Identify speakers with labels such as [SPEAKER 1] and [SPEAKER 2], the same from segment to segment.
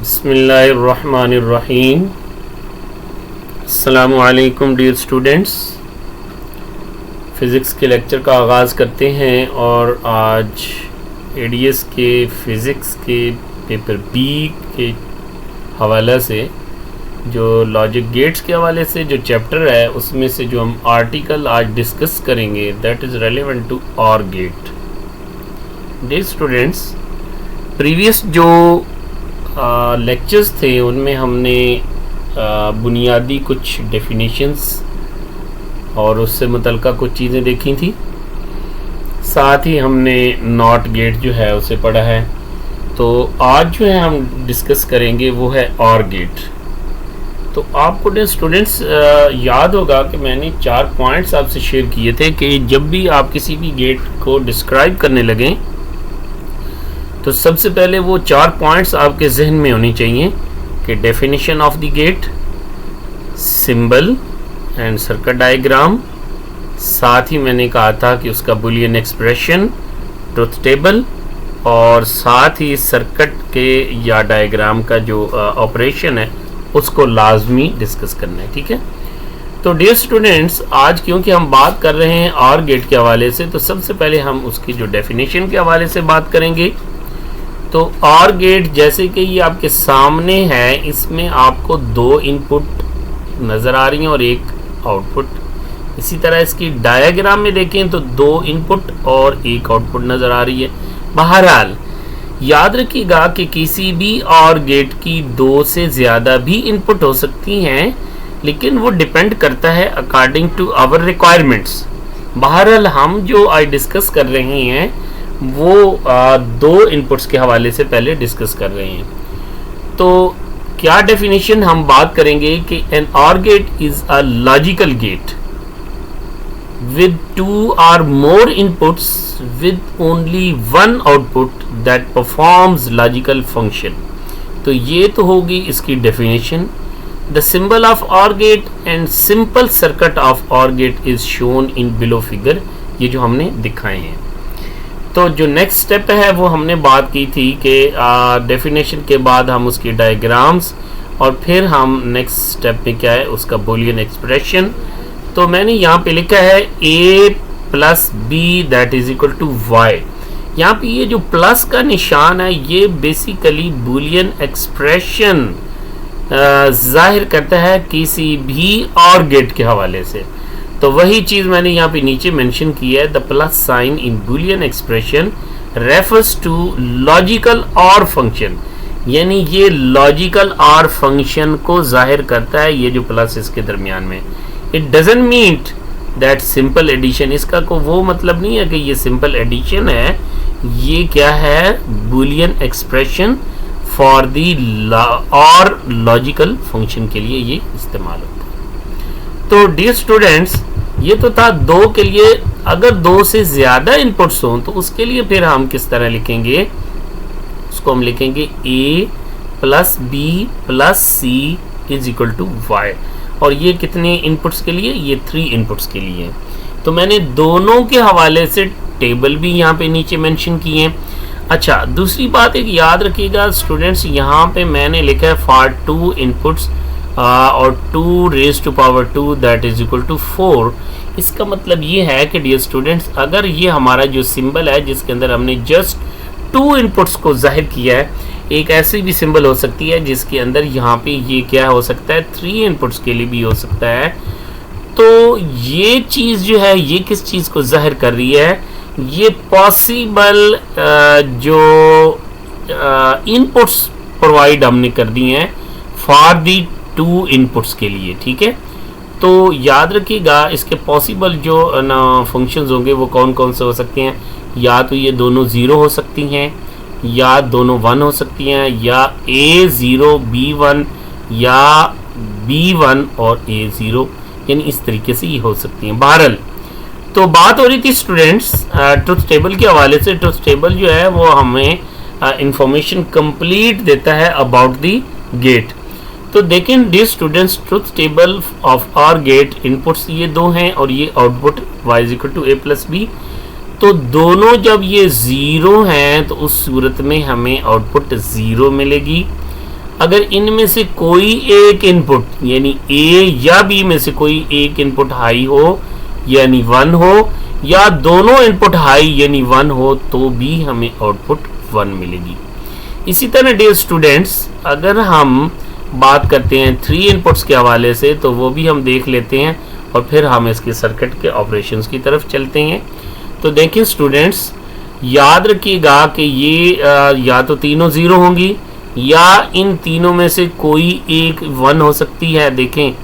[SPEAKER 1] बिस्मिल्लाहिर्रहमानिर्रहीम। अस्सलामु अलैकुम डियर स्टूडेंट्स। फ़िज़िक्स के लेक्चर का आगाज़ करते हैं और आज एडीएस के फ़िज़िक्स के पेपर बी के हवाले से जो लॉजिक गेट्स के हवाले से जो चैप्टर है उसमें से जो हम आर्टिकल आज डिस्कस करेंगे दैट इज़ रेलेवेंट टू और गेट। डियर स्टूडेंट्स, प्रीवियस जो लेक्चर्स थे उनमें हमने बुनियादी कुछ डेफिनेशंस और उससे मुतल्लिक़ा कुछ चीज़ें देखी थी। साथ ही हमने नॉट गेट जो है उसे पढ़ा है। तो आज जो है हम डिस्कस करेंगे वो है और गेट। तो आपको स्टूडेंट्स याद होगा कि मैंने 4 पॉइंट्स आपसे शेयर किए थे कि जब भी आप किसी भी गेट को डिस्क्राइब करने लगें तो सबसे पहले वो 4 पॉइंट्स आपके जहन में होनी चाहिए कि definition of the gate, symbol and circuit diagram, साथ ही मैंने कहा था कि उसका बुलियन एक्सप्रेशन, ट्रुथ टेबल और साथ ही सर्किट के या डायग्राम का जो ऑपरेशन है उसको लाजमी डिस्कस करना है। ठीक है, तो डियर स्टूडेंट्स, आज क्योंकि हम बात कर रहे हैं और गेट के हवाले से तो सबसे पहले हम उसकी जो डेफिनेशन के हवाले से बात करेंगे। तो और गेट जैसे कि ये आपके सामने है, इसमें आपको 2 इनपुट नज़र आ रही हैं और एक आउटपुट। इसी तरह इसकी डायग्राम में देखें तो 2 इनपुट और एक आउटपुट नज़र आ रही है। बहरहाल याद रखिएगा कि किसी भी और गेट की 2 से ज़्यादा भी इनपुट हो सकती हैं, लेकिन वो डिपेंड करता है अकॉर्डिंग टू आवर रिक्वायरमेंट्स। बहरहाल हम जो आज डिस्कस कर रहे हैं वो 2 इनपुट्स के हवाले से पहले डिस्कस कर रहे हैं। तो क्या डेफिनेशन हम बात करेंगे कि an OR gate is a logical gate with 2 or more inputs with only 1 output that performs logical function। तो ये तो होगी इसकी definition. The symbol of OR gate and simple circuit of OR gate is shown in below figure। ये जो हमने दिखाए हैं। तो जो नेक्स्ट स्टेप है वो हमने बात की थी कि डेफिनेशन के बाद हम उसकी डायग्राम्स और फिर हम नेक्स्ट स्टेप में क्या है उसका बुलियन एक्सप्रेशन। तो मैंने यहाँ पे लिखा है a plus B that is equal to y। यहाँ पे ये जो प्लस का निशान है ये बेसिकली बुलियन एक्सप्रेशन जाहिर करता है किसी भी और गेट के हवाले से। तो वही चीज़ मैंने यहाँ पे नीचे मेंशन की है, the plus sign in Boolean expression refers to logical OR function, यानी ये लॉजिकल और फंक्शन को जाहिर करता है ये जो प्लस इसके दरमियान में। It doesn't mean that simple addition, इसका को वो मतलब नहीं है कि ये सिंपल एडिशन है, ये क्या है बुलियन एक्सप्रेशन फॉर द और लॉजिकल फंक्शन के लिए ये इस्तेमाल होता है। तो डियर स्टूडेंट्स, ये तो था 2 के लिए। अगर 2 से ज़्यादा इनपुट्स हों तो उसके लिए फिर हम किस तरह लिखेंगे, उसको हम लिखेंगे a plus B plus C is equal to Y. और ये कितने इनपुट्स के लिए, ये 3 इनपुट्स के लिए। तो मैंने दोनों के हवाले से टेबल भी यहाँ पे नीचे मेंशन किए हैं। अच्छा, दूसरी बात एक याद रखिएगा स्टूडेंट्स, यहाँ पे मैंने लिखा है फॉर 2 इनपुट्स और 2 raise to power 2 that is equal to 4। इसका मतलब ये है कि डियर स्टूडेंट्स, अगर ये हमारा जो सिंबल है जिसके अंदर हमने जस्ट 2 इनपुट्स को जाहिर किया है, एक ऐसी भी सिंबल हो सकती है जिसके अंदर यहाँ पे ये क्या हो सकता है 3 इनपुट्स के लिए भी हो सकता है। तो ये चीज़ जो है ये किस चीज़ को जाहिर कर रही है, ये पॉसिबल जो इनपुट्स प्रोवाइड हमने कर दी हैं फॉर दी 2 इनपुट्स के लिए। ठीक है, तो याद रखिएगा इसके पॉसिबल जो फंक्शंस होंगे वो कौन कौन से हो सकते हैं। या तो ये दोनों 0 हो सकती हैं, या दोनों 1 हो सकती हैं, या a0 b1 या b1 और a0, यानी इस तरीके से ये हो सकती हैं। बहरहाल तो बात हो रही थी स्टूडेंट्स ट्रुथ टेबल के हवाले से। ट्रुथ टेबल जो है वो हमें इंफॉर्मेशन कंप्लीट देता है अबाउट द गेट। तो देखें dear students, truth table of OR gate inputs ये 2 हैं और ये output y is equal to a plus B. तो दोनों जब ये ज़ीरो हैं तो उस सूरत में हमें आउटपुट ज़ीरो मिलेगी। अगर इनमें से कोई एक इनपुट यानी ए या बी में से कोई एक इनपुट हाई हो यानी 1 हो, या दोनों इनपुट हाई यानी 1 हो, तो भी हमें आउटपुट 1 मिलेगी। इसी तरह डियर स्टूडेंट्स, अगर हम बात करते हैं 3 इनपुट्स के हवाले से, तो वो भी हम देख लेते हैं और फिर हम इसके सर्किट के ऑपरेशंस की तरफ चलते हैं। तो देखिए स्टूडेंट्स, याद रखिएगा कि ये या तो तीनों 0 होंगी या इन तीनों में से कोई एक 1 हो सकती है। देखें,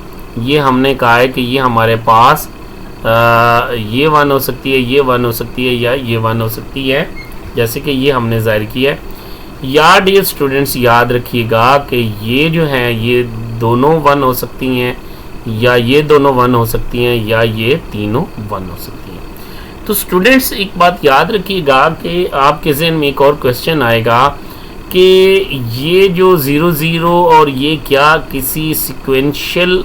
[SPEAKER 1] ये हमने कहा है कि ये हमारे पास ये 1 हो सकती है, ये 1 हो सकती है, या ये 1 हो सकती है, जैसे कि ये हमने जाहिर किया है। या डियर स्टूडेंट्स, याद रखिएगा कि ये जो हैं ये दोनों 1 हो सकती हैं, या ये दोनों 1 हो सकती हैं, या ये तीनों 1 हो सकती हैं। तो स्टूडेंट्स, एक बात याद रखिएगा कि आपके ज़हन में एक और क्वेश्चन आएगा कि ये जो 0 0 और ये क्या किसी सिक्वेंशियल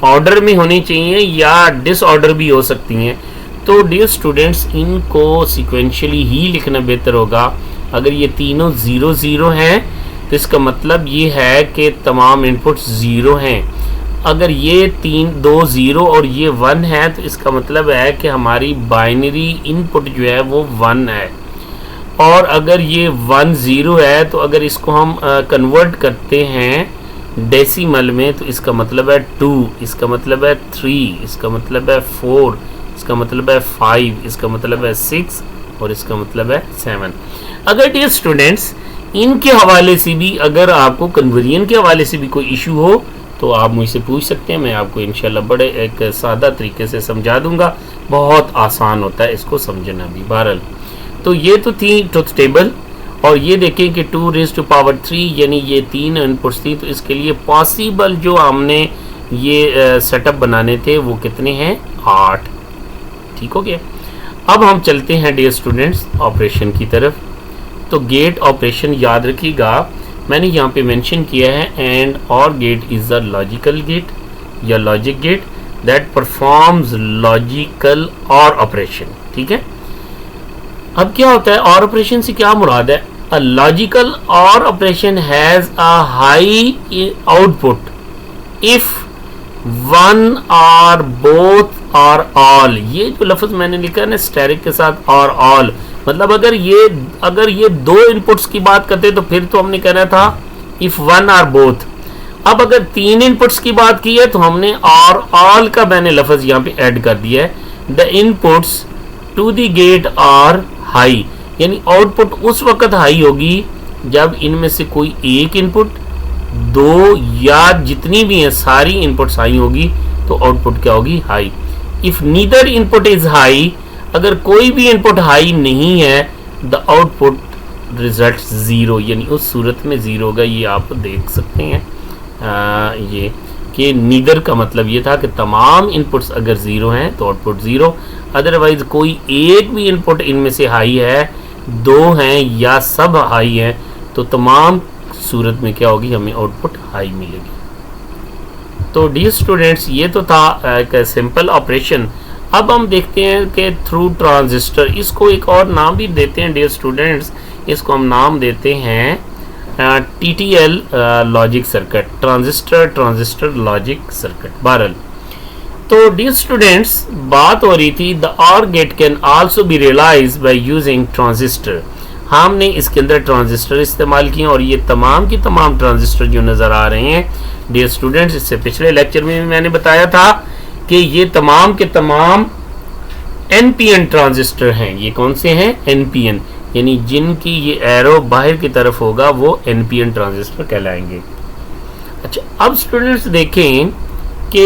[SPEAKER 1] ऑर्डर में होनी चाहिए या डिसऑर्डर भी हो सकती हैं। तो डियर स्टूडेंट्स, इनको सिक्वेंशियली ही लिखना बेहतर होगा। अगर ये तीनों 0 0 हैं तो इसका मतलब ये है कि तमाम इनपुट्स 0 हैं। अगर ये 2 0 और ये 1 है तो इसका मतलब है कि हमारी बाइनरी इनपुट जो है वो 1 है। और अगर ये 1 0 है तो अगर इसको हम कन्वर्ट करते हैं डेसिमल में तो इसका मतलब है 2, इसका मतलब है 3, इसका मतलब है 4, इसका मतलब है 5, इसका मतलब है 6 और इसका मतलब है 7। अगर डियर स्टूडेंट्स, इनके हवाले से भी, अगर आपको कन्वर्जन के हवाले से भी कोई इशू हो तो आप मुझसे पूछ सकते हैं। मैं आपको इंशाल्लाह बड़े एक सादा तरीके से समझा दूंगा। बहुत आसान होता है इसको समझना भी। बहरहाल, तो ये तो थी ट्रुथ टेबल, और ये देखें कि 2 raised to power 3 यानी ये 3 इनपुट्स थी। तो इसके लिए पॉसिबल जो हमने ये सेटअप बनाने थे वो कितने हैं? 8। ठीक हो गया। अब हम चलते हैं डियर स्टूडेंट्स ऑपरेशन की तरफ। तो गेट ऑपरेशन याद रखिएगा, मैंने यहाँ पे मेंशन किया है एंड और gate is a logical gate या logic gate that performs logical और ऑपरेशन। ठीक है। अब क्या होता है और ऑपरेशन से क्या मुराद है? अ लॉजिकल और operation has a high output if 1 और बोथ और ऑल। ये जो लफ्ज मैंने लिखा है ना स्टेरिक के साथ और ऑल, मतलब अगर ये 2 इनपुट्स की बात करते तो फिर तो हमने कहना था इफ 1 और बोथ। अब अगर 3 इनपुट्स की बात की है तो हमने और ऑल का मैंने लफ्ज यहाँ पे ऐड कर दिया है। The inputs to the gate are high, यानी आउटपुट उस वक्त हाई होगी जब इनमें से कोई एक इनपुट, 2 या जितनी भी हैं सारी इनपुट्स हाई होगी तो आउटपुट क्या होगी? High. If neither input is high, अगर कोई भी इनपुट हाई नहीं है द आउटपुट रिजल्ट 0, यानी उस सूरत में 0 होगा। ये आप देख सकते हैं ये कि नीदर का मतलब ये था कि तमाम इनपुट्स अगर 0 हैं तो आउटपुट 0, अदरवाइज कोई एक भी इनपुट इनमें से हाई है, 2 हैं या सब हाई हैं, तो तमाम सूरत में क्या होगी? हमें आउटपुट हाई मिलेगी। तो डियर स्टूडेंट्स, ये तो था एक सिंपल ऑपरेशन। अब हम देखते हैं कि थ्रू ट्रांजिस्टर, इसको एक और नाम भी देते हैं डियर स्टूडेंट्स, इसको हम नाम देते हैं TTL logic circuit, transistor logic circuit. बहरहाल, तो डियर स्टूडेंट्स, बात हो रही थी the OR gate can also be realised by using transistor. हमने इसके अंदर ट्रांजिस्टर इस्तेमाल किए और ये तमाम की तमाम ट्रांजिस्टर जो नज़र आ रहे हैं डियर स्टूडेंट्स, इससे पिछले लेक्चर में भी मैंने बताया था कि ये तमाम के तमाम NPN ट्रांजिस्टर हैं। ये कौन से हैं? NPN, यानी जिनकी ये एरो बाहर की तरफ होगा वो NPN ट्रांजिस्टर कहलाएंगे। अच्छा, अब स्टूडेंट्स देखें कि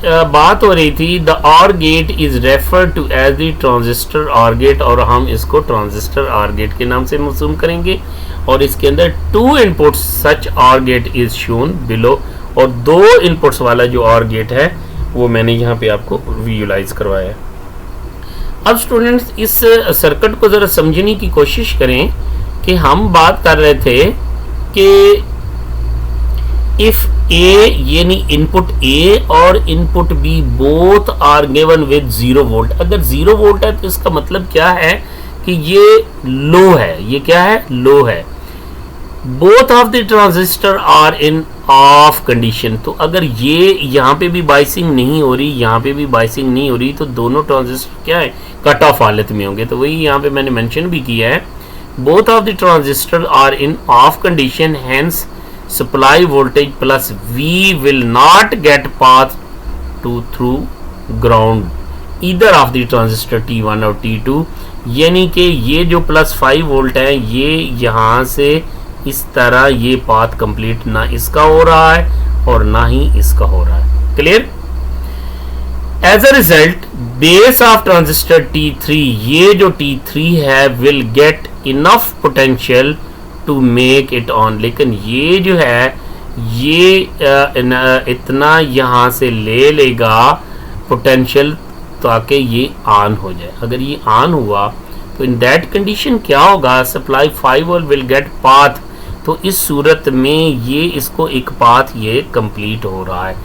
[SPEAKER 1] बात हो रही थी the OR gate is referred to as the transistor OR gate, और हम इसको ट्रांजिस्टर OR गेट के नाम से मौसूम करेंगे। और इसके अंदर 2 inputs such OR gate is shown below, और 2 इनपुट्स वाला जो OR गेट है वो मैंने यहाँ पे आपको विजुलाइज करवाया है। अब स्टूडेंट्स, इस सर्किट को ज़रा समझने की कोशिश करें कि हम बात कर रहे थे कि इफ ए यानी इनपुट ए और input B both are given with 0 volt. अगर 0 वोल्ट है तो इसका मतलब क्या है कि ये लो है। ये क्या है? लो है। Both of the transistor are in off condition, तो अगर ये यहाँ पे भी बाइसिंग नहीं हो रही, यहाँ पे भी बाइसिंग नहीं हो रही, तो दोनों ट्रांजिस्टर क्या है, कट ऑफ हालत में होंगे। तो वही यहाँ पे मैंने मेंशन भी किया है, both of the transistor are in off condition, hence supply voltage plus V will not get path to through ground either of the transistor T1 और T2, यानी कि ये जो प्लस 5 वोल्ट है ये यहाँ से इस तरह ये पाथ कंप्लीट ना इसका हो रहा है और ना ही इसका हो रहा है। Clear? As a result base of transistor T3, ये जो T3 है will get enough potential to make it on, लेकिन ये जो है ये इतना यहाँ से ले लेगा पोटेंशियल ताकि ये ऑन हो जाए। अगर ये ऑन हुआ तो इन दैट कंडीशन क्या होगा, supply 5 volt will get path, तो इस सूरत में ये इसको एक पाथ ये कंप्लीट हो रहा है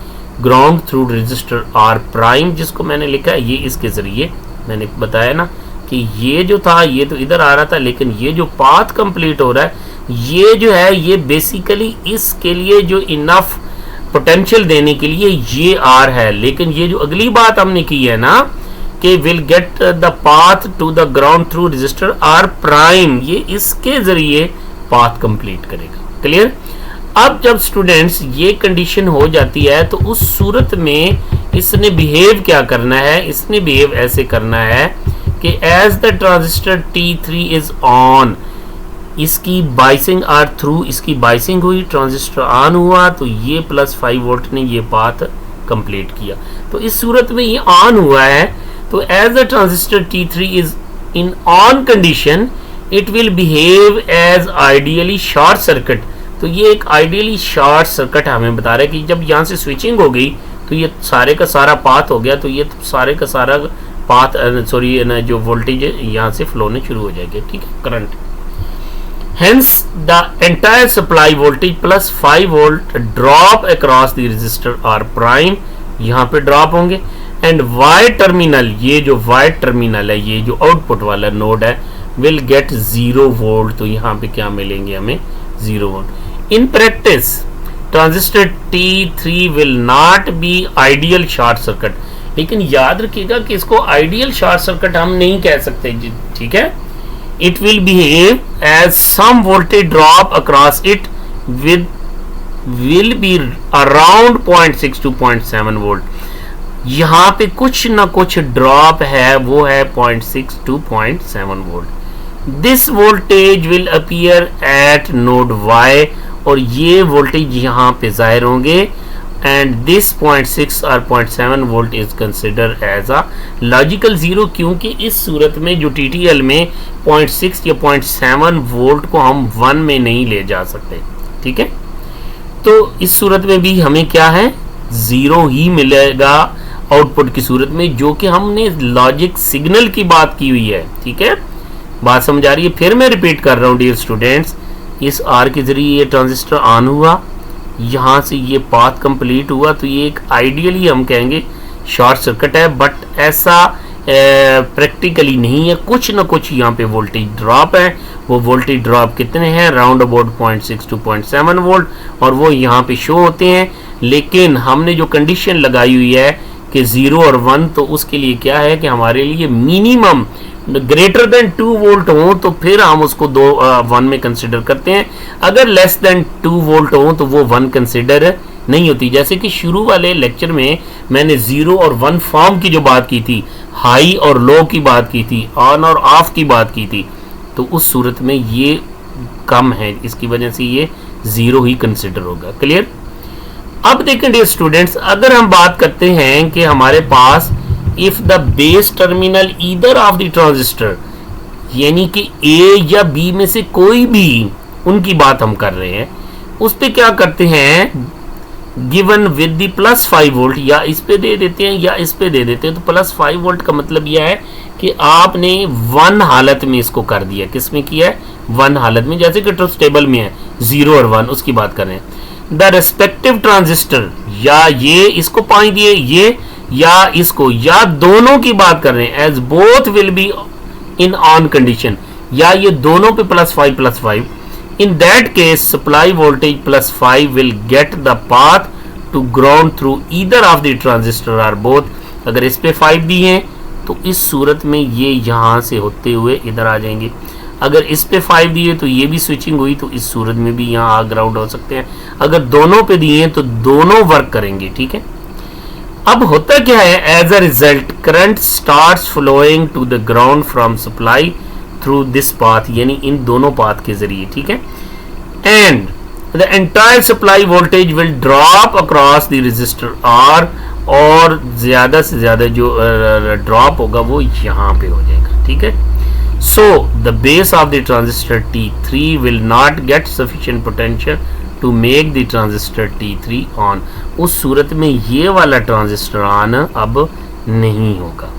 [SPEAKER 1] ground through resistor R prime, जिसको मैंने लिखा है ये इसके जरिए मैंने बताया ना कि ये जो था ये तो इधर आ रहा था, लेकिन ये जो पाथ कंप्लीट हो रहा है ये जो है ये बेसिकली इसके लिए जो इनफ पोटेंशियल देने के लिए ये आर है। लेकिन ये जो अगली बात हमने की है ना कि will get the path to the ground through resistor R prime, ये इसके जरिए पाथ कंप्लीट करेगा। क्लियर? अब जब स्टूडेंट्स ये कंडीशन हो जाती है तो उस सूरत में इसने बिहेव क्या करना है, इसने बिहेव ऐसे करना है कि as the transistor T3 is on, इसकी बाइसिंग आर थ्रू, इसकी बाइसिंग हुई, ट्रांजिस्टर ऑन हुआ, तो ये प्लस 5 वोल्ट ने ये पाथ कंप्लीट किया। तो इस सूरत में ये ऑन हुआ है, तो as the transistor T3 is in on condition it will behave as ideally short circuit. तो ये एक आइडियली शॉर्ट सर्किट हमें बता रहा है कि जब यहाँ से स्विचिंग हो गई तो ये सारे का सारा पाथ हो गया, तो ये सारे का सारा पाथ सॉरी जो वोल्टेज यहाँ से फ्लो होने शुरू हो जाएगी। ठीक है, current. Hence the entire supply voltage plus 5 volt drop across the resistor R prime, यहाँ पे ड्रॉप होंगे, एंड Y टर्मिनल, ये जो Y टर्मिनल है ये जो आउटपुट वाला नोड है विल गेट 0 वोल्ट, तो यहाँ पे क्या मिलेंगे हमें 0 volt. In practice transistor T3 will not be ideal short circuit, लेकिन याद रखिएगा कि इसको आइडियल शॉर्ट सर्किट हम नहीं कह सकते। ठीक है, it will behave as some voltage drop across it will be around 0.6 to 0.7 volt. यहाँ पे कुछ ना कुछ ड्रॉप है, वो है 0.6 to 0.7 volt. This voltage will appear eight node Y, और ये वोल्टेज यहाँ पे जाहिर होंगे, एंड दिस 0.6 और 0.7 volt is consider as a logical zero, क्योंकि इस सूरत में जो TTL में 0.6 या 0.7 वोल्ट को हम 1 में नहीं ले जा सकते। ठीक है, तो इस सूरत में भी हमें क्या है, 0 ही मिलेगा आउटपुट की सूरत में, जो कि हमने लॉजिक सिग्नल की बात की हुई है। ठीक है, बात समझ आ रही है? फिर मैं रिपीट कर रहा हूँ डियर स्टूडेंट्स, इस आर के जरिए ये ट्रांजिस्टर ऑन हुआ, यहाँ से ये पाथ कंप्लीट हुआ, तो ये एक आइडियली हम कहेंगे शॉर्ट सर्किट है, बट ऐसा प्रैक्टिकली नहीं है। कुछ ना कुछ यहाँ पे वोल्टेज ड्रॉप है, वो वोल्टेज ड्रॉप कितने हैं, राउंड अबाउट 0.6 to 0.7 वोल्ट, और वो यहाँ पे शो होते हैं। लेकिन हमने जो कंडीशन लगाई हुई है कि 0 और 1, तो उसके लिए क्या है कि हमारे लिए मिनिमम ग्रेटर देन 2 वोल्ट हो तो फिर हम उसको 1 में कंसिडर करते हैं, अगर लेस देन 2 वोल्ट हो तो वो 1 कंसिडर नहीं होती। जैसे कि शुरू वाले लेक्चर में मैंने 0 और 1 फॉर्म की जो बात की थी, हाई और लो की बात की थी, ऑन और ऑफ की बात की थी, तो उस सूरत में ये कम है, इसकी वजह से ये 0 ही कंसिडर होगा। क्लियर? अब देखें डियर स्टूडेंट्स, अगर हम बात करते हैं कि हमारे पास if the base terminal either of the transistor, यानी कि A या B में से कोई भी, उनकी बात हम कर रहे हैं, उस पे क्या करते हैं, given with the plus 5 volt, या इस पे दे देते हैं या इस पे दे देते हैं। तो प्लस 5 वोल्ट का मतलब यह है कि आपने 1 हालत में इसको कर दिया। किस में किया है? 1 हालत में, जैसे कि ट्रुथ टेबल में है 0 और 1, उसकी बात कर रहे हैं। द रेस्पेक्टिव ट्रांजिस्टर, या ये इसको पाई दिए, ये या इसको, या दोनों की बात कर रहे हैं, as both will be in on condition, या ये दोनों पे +5 +5, In that case, supply voltage plus 5 will get the path to ground through either of the transistor or both. अगर इस पे 5 दी है तो इस सूरत में ये यहाँ से होते हुए इधर आ जाएंगे. अगर इस पे 5 दिए तो ये भी स्विचिंग हुई तो इस सूरत में भी यहाँ ग्राउंड हो सकते हैं. अगर दोनों पे दिए तो दोनों वर्क करेंगे. ठीक है. अब होता क्या है, as a result current starts flowing to the ground from supply through this path, यानी इन दोनों पाथ के जरिए. ठीक है. And the entire supply voltage will drop across the resistor R, और ज्यादा से ज्यादा जो ड्रॉप होगा वो यहाँ पे हो जाएगा. ठीक है. So the base of the transistor T3 will not get sufficient potential to make the transistor T3 on. उस सूरत में ये वाला ट्रांजिस्टर ऑन अब नहीं होगा.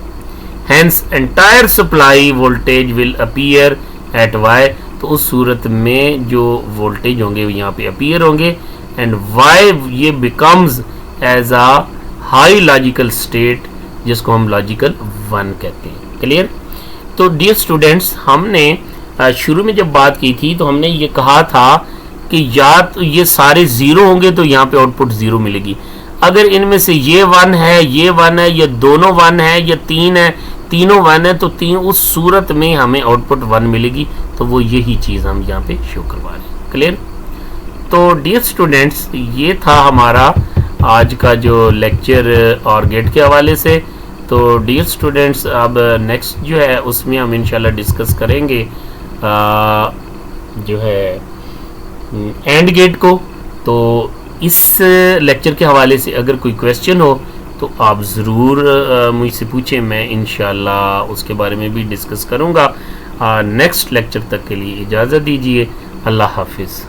[SPEAKER 1] Hence entire supply voltage will appear eight Y. तो उस सूरत में जो वोल्टेज होंगे यहाँ पे अपीयर होंगे, एंड Y ये becomes as a high logical state, जिसको हम लॉजिकल 1 कहते हैं. क्लियर. तो डियर स्टूडेंट्स, हमने शुरू में जब बात की थी तो हमने ये कहा था कि या तो ये सारे ज़ीरो होंगे तो यहाँ पे आउटपुट ज़ीरो मिलेगी. अगर इनमें से ये 1 है, ये 1 है, ये दोनों 1 है, या 3 है, तीनों 1 है, तो उस सूरत में हमें आउटपुट 1 मिलेगी. तो वो यही चीज़ हम यहाँ पे शो करवा रहे हैं. क्लियर. तो डियर स्टूडेंट्स, ये था हमारा आज का जो लेक्चर और गेट के हवाले से. तो डियर स्टूडेंट्स, अब नेक्स्ट जो है उसमें हम इंशाल्लाह डिस्कस करेंगे जो है एंड गेट को. तो इस लेक्चर के हवाले से अगर कोई क्वेश्चन हो तो आप ज़रूर मुझसे पूछें, मैं इंशाल्लाह उसके बारे में भी डिस्कस करूँगा. नेक्स्ट लेक्चर तक के लिए इजाज़त दीजिए. अल्लाह हाफिज़.